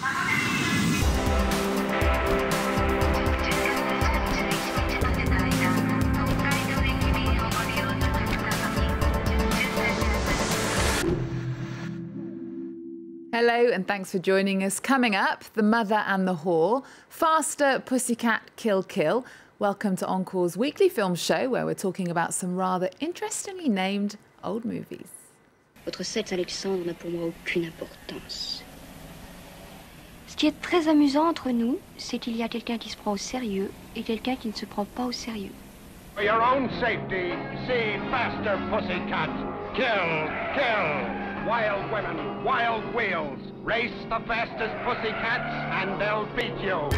Hello and thanks for joining us. Coming up, The Mother and the Whore, Faster, Pussycat, Kill Kill. Welcome to Encore's weekly film show where we're talking about some rather interestingly named old movies. Votre sexe, Alexandre, n'a pour moi aucune importance. Ce qui est très amusant entre nous, c'est qu'il y a quelqu'un qui se prend au sérieux et quelqu'un qui ne se prend pas au sérieux. For your own safety, see Faster, Pussycat. Kill, kill. Wild women, wild wheels. Race the fastest pussycats and they'll beat you.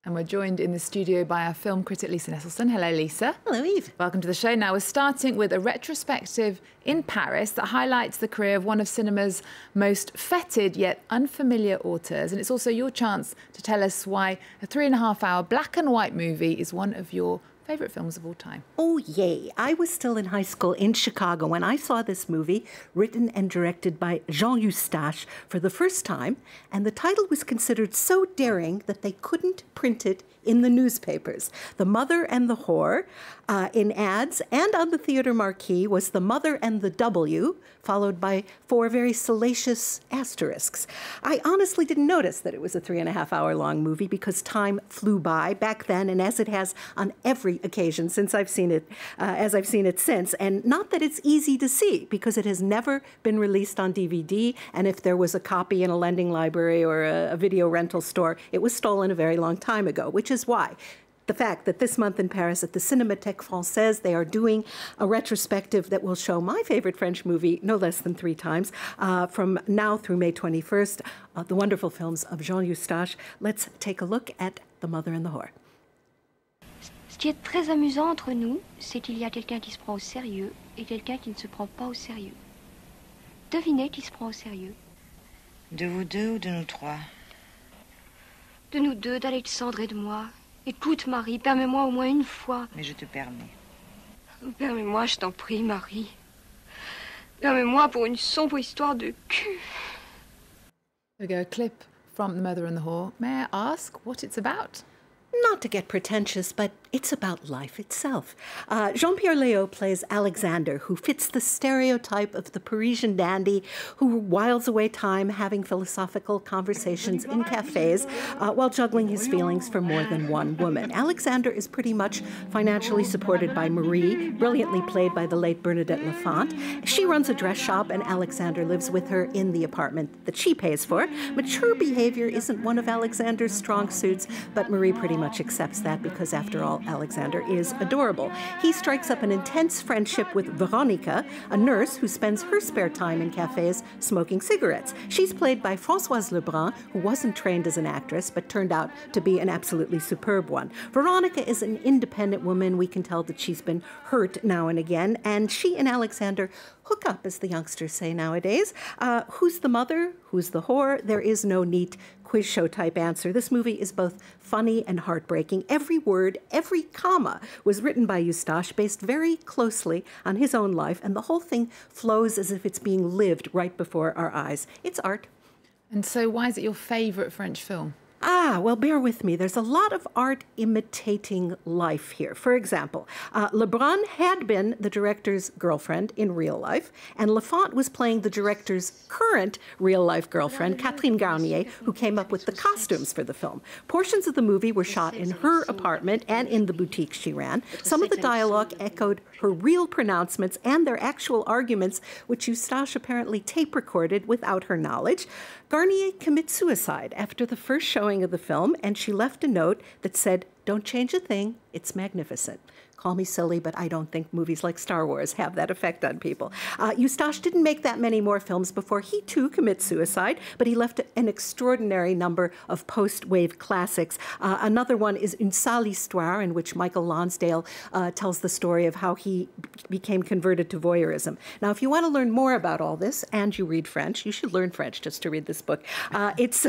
And we're joined in the studio by our film critic, Lisa Nesselson. Hello, Lisa. Hello, Eve. Welcome to the show. Now, we're starting with a retrospective in Paris that highlights the career of one of cinema's most feted yet unfamiliar auteurs. And it's also your chance to tell us why a 3.5-hour black and white movie is one of your favourite films of all time. Oh, yay. I was still in high school in Chicago when I saw this movie, written and directed by Jean Eustache, for the first time, and the title was considered so daring that they couldn't print it in the newspapers. The Mother and the Whore, in ads and on the theater marquee, was The Mother and the W, followed by 4 very salacious asterisks. I honestly didn't notice that it was a 3.5-hour long movie because time flew by back then, and as it has on every occasion since I've seen it, as I've seen it since. And not that it's easy to see, because it has never been released on DVD, and if there was a copy in a lending library or a video rental store, it was stolen a very long time ago, which is why the fact that this month in Paris at the Cinémathèque Française, they are doing a retrospective that will show my favorite French movie no less than 3 times, from now through May 21st, the wonderful films of Jean Eustache. Let's take a look at The Mother and the Whore. Ce qui est très amusant entre nous, c'est qu'il y a quelqu'un qui se prend au sérieux et quelqu'un qui ne se prend pas au sérieux. Devinez qui se prend au sérieux. De vous deux ou de nous 3? De nous deux, d'Alexandre et de moi. Écoute, Marie, permets-moi au moins une fois. Mais je te permets. Permets-moi, je t'en prie, Marie. Permets-moi pour une sombre histoire de cul. Here we go, a clip from The Mother and the Whore. May I ask what it's about? Not to get pretentious, but it's about life itself. Jean-Pierre Léaud plays Alexander, who fits the stereotype of the Parisian dandy who whiles away time having philosophical conversations in cafes while juggling his feelings for more than one woman. Alexander is pretty much financially supported by Marie, brilliantly played by the late Bernadette Lafont. She runs a dress shop, and Alexander lives with her in the apartment that she pays for. Mature behavior isn't one of Alexander's strong suits, but Marie pretty much accepts that because, after all, Alexander is adorable. He strikes up an intense friendship with Veronica, a nurse who spends her spare time in cafes smoking cigarettes. She's played by Françoise Lebrun, who wasn't trained as an actress but turned out to be an absolutely superb one. Veronica is an independent woman. We can tell that she's been hurt now and again, and she and Alexander hook up, as the youngsters say nowadays. Who's the mother? Who's the whore? There is no neat quiz show type answer. This movie is both funny and heartbreaking. Every word, every comma was written by Eustache, based very closely on his own life, and the whole thing flows as if it's being lived right before our eyes. It's art. And so why is it your favourite French film? Well, bear with me. There's a lot of art imitating life here. For example, Lebrun had been the director's girlfriend in real life, and Lafont was playing the director's current real-life girlfriend, Catherine Garnier, who came up with the costumes for the film. Portions of the movie were shot in her apartment and in the boutique she ran. Some of the dialogue echoed her real pronouncements and their actual arguments, which Eustache apparently tape-recorded without her knowledge. Garnier commits suicide after the first showing of the film, and she left a note that said, "Don't change a thing, it's magnificent." Call me silly, but I don't think movies like Star Wars have that effect on people. Eustache didn't make that many more films before he, too, commits suicide, but he left an extraordinary number of post-wave classics. Another one is Une sale histoire, in which Michael Lonsdale tells the story of how he became converted to voyeurism. Now, if you want to learn more about all this, and you read French, you should learn French just to read this book. It's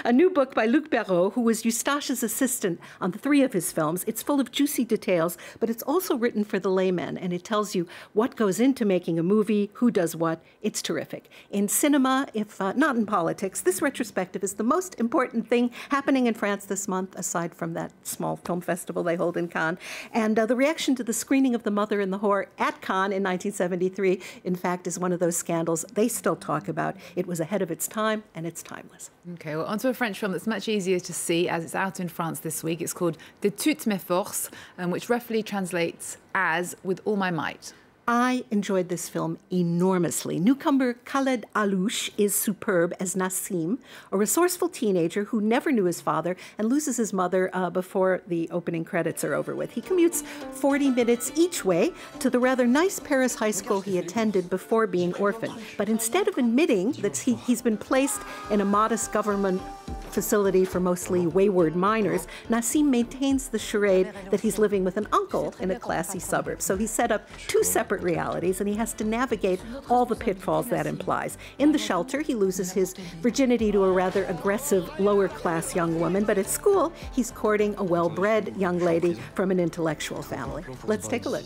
a new book by Luc Perrault, who was Eustache's assistant on 3 of his films. It's full of juicy details, but it's also written for the layman, and it tells you what goes into making a movie, who does what. It's terrific. In cinema, if not in politics, this retrospective is the most important thing happening in France this month, aside from that small film festival they hold in Cannes. And the reaction to the screening of The Mother and the Whore at Cannes in 1973, in fact, is one of those scandals they still talk about. It was ahead of its time, and it's timeless. OK, well, onto a French film that's much easier to see, as it's out in France this week. It's called De toutes mes forces, which roughly translates as With All My Might. I enjoyed this film enormously. Newcomer Khaled Alouche is superb as Nassim, a resourceful teenager who never knew his father and loses his mother before the opening credits are over with. He commutes 40 minutes each way to the rather nice Paris high school he attended before being orphaned. But instead of admitting that he's been placed in a modest government facility for mostly wayward minors, Nassim maintains the charade that he's living with an uncle in a classy suburb. So he's set up two separate realities, and he has to navigate all the pitfalls that implies. In the shelter, he loses his virginity to a rather aggressive, lower-class young woman, but at school, he's courting a well-bred young lady from an intellectual family. Let's take a look.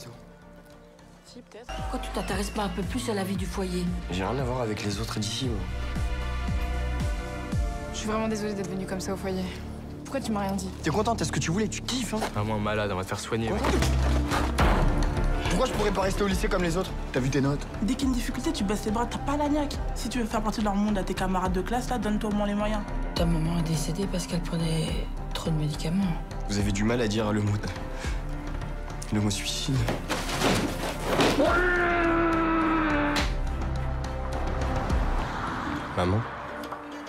Pourquoi tu t'intéresses pas un peu plus à la vie du foyer? J'ai rien à voir avec les autres d'ici, moi. Je suis vraiment désolée d'être venue comme ça au foyer. Pourquoi tu m'as rien dit? T'es contente, t'as ce que tu voulais, tu kiffes, hein? Vraiment malade, on va te faire soigner. Pourquoi je pourrais pas rester au lycée comme les autres? T'as vu tes notes? Dès qu'il y a une difficulté, tu baisses les bras, t'as pas la niaque. Si tu veux faire partie de leur monde à tes camarades de classe, là, donne-toi au moins les moyens. Ta maman est décédée parce qu'elle prenait trop de médicaments. Vous avez du mal à dire le mot suicide. Maman,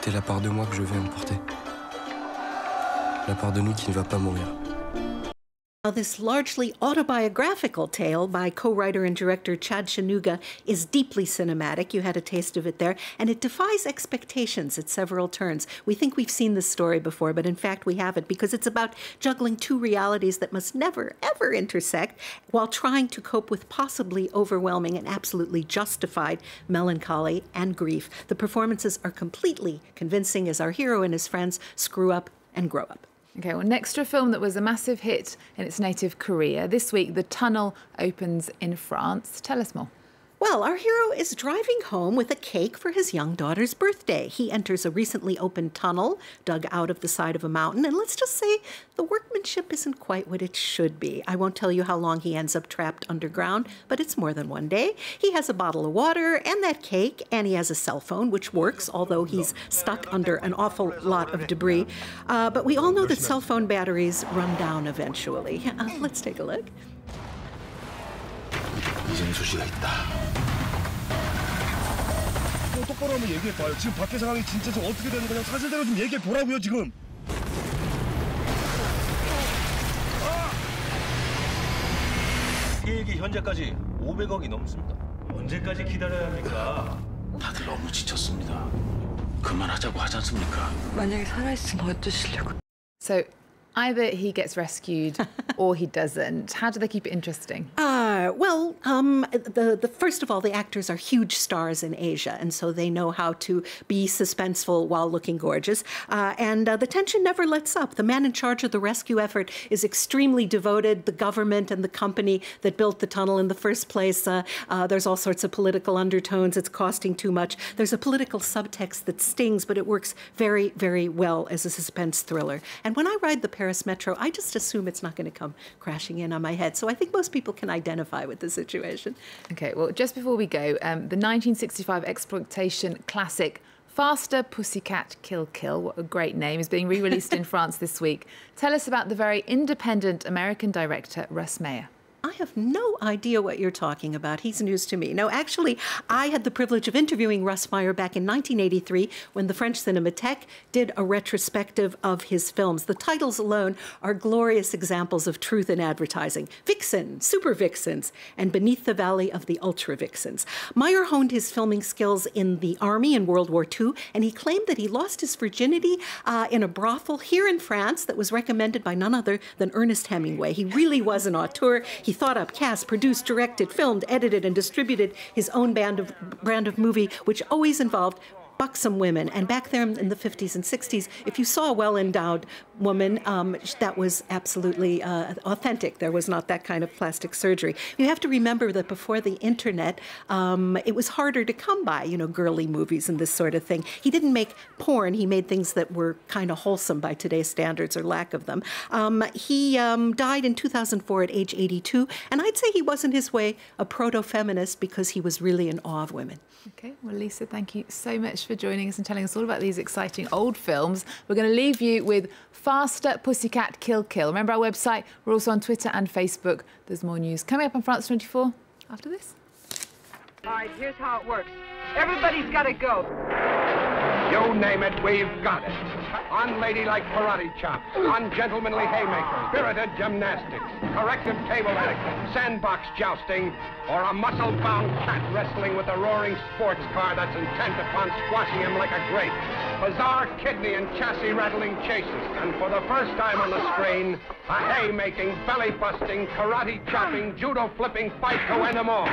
t'es la part de moi que je vais emporter. La part de nous qui ne va pas mourir. Now, this largely autobiographical tale by co-writer and director Chad Shanuga is deeply cinematic. You had a taste of it there, and it defies expectations at several turns. We think we've seen this story before, but in fact we haven't, because it's about juggling two realities that must never, ever intersect while trying to cope with possibly overwhelming and absolutely justified melancholy and grief. The performances are completely convincing as our hero and his friends screw up and grow up. OK, well, next to a film that was a massive hit in its native Korea, this week The Tunnel opens in France. Tell us more. Well, our hero is driving home with a cake for his young daughter's birthday. He enters a recently opened tunnel dug out of the side of a mountain, and let's just say the workmanship isn't quite what it should be. I won't tell you how long he ends up trapped underground, but it's more than one day. He has a bottle of water and that cake, and he has a cell phone, which works, although he's stuck under an awful lot of debris. But we all know that cell phone batteries run down eventually. Let's take a look. 이제는 소식이 있다. 똑바로 한번 얘기해봐요. 지금 밖에 상황이 진짜 좀 어떻게 되는 거냐 사실대로 좀 얘기해보라고요 지금. 계획이 현재까지 500억이 넘습니다. 언제까지 기다려야 합니까? 다들 너무 지쳤습니다. 그만하자고 하지 않습니까? 만약에 살아있으면 어떠시려고? So either he gets rescued or he doesn't. How do they keep it interesting? First of all, the actors are huge stars in Asia, and so they know how to be suspenseful while looking gorgeous. And the tension never lets up. The man in charge of the rescue effort is extremely devoted. The government and the company that built the tunnel in the first place, there's all sorts of political undertones. It's costing too much. There's a political subtext that stings, but it works very, very well as a suspense thriller. And when I ride the Paris Metro, I just assume it's not going to come crashing in on my head. So I think most people can identify with the situation. OK, well, just before we go, the 1965 exploitation classic Faster, Pussycat, Kill, Kill, what a great name, is being re-released in France this week. Tell us about the very independent American director, Russ Meyer. I have no idea what you're talking about. He's news to me. No, actually, I had the privilege of interviewing Russ Meyer back in 1983 when the French Cinémathèque did a retrospective of his films. The titles alone are glorious examples of truth in advertising. Vixen, Super Vixens, and Beneath the Valley of the Ultra Vixens. Meyer honed his filming skills in the army in World War II, and he claimed that he lost his virginity in a brothel here in France that was recommended by none other than Ernest Hemingway. He really was an auteur. He thought up, cast, produced, directed, filmed, edited, and distributed his own brand of movie, which always involved buxom women. And back there in the 50s and 60s, if you saw a well-endowed woman, that was absolutely authentic. There was not that kind of plastic surgery. You have to remember that before the internet, it was harder to come by, you know, girly movies and this sort of thing. He didn't make porn. He made things that were kind of wholesome by today's standards or lack of them. He died in 2004 at age 82, and I'd say he was in his way a proto-feminist because he was really in awe of women. Okay, well, Lisa, thank you so much for joining us and telling us all about these exciting old films. We're going to leave you with Faster, Pussycat, Kill, Kill. Remember our website? We're also on Twitter and Facebook. There's more news coming up on France 24 after this. All right, here's how it works. Everybody's got to go. You name it, we've got it. Unladylike karate chops, ungentlemanly haymakers, spirited gymnastics, corrective table etiquette, sandbox jousting, or a muscle-bound cat wrestling with a roaring sports car that's intent upon squashing him like a grape. Bizarre kidney and chassis-rattling chases, and for the first time on the screen, a haymaking, belly-busting, karate-chopping, judo-flipping fight to end them all.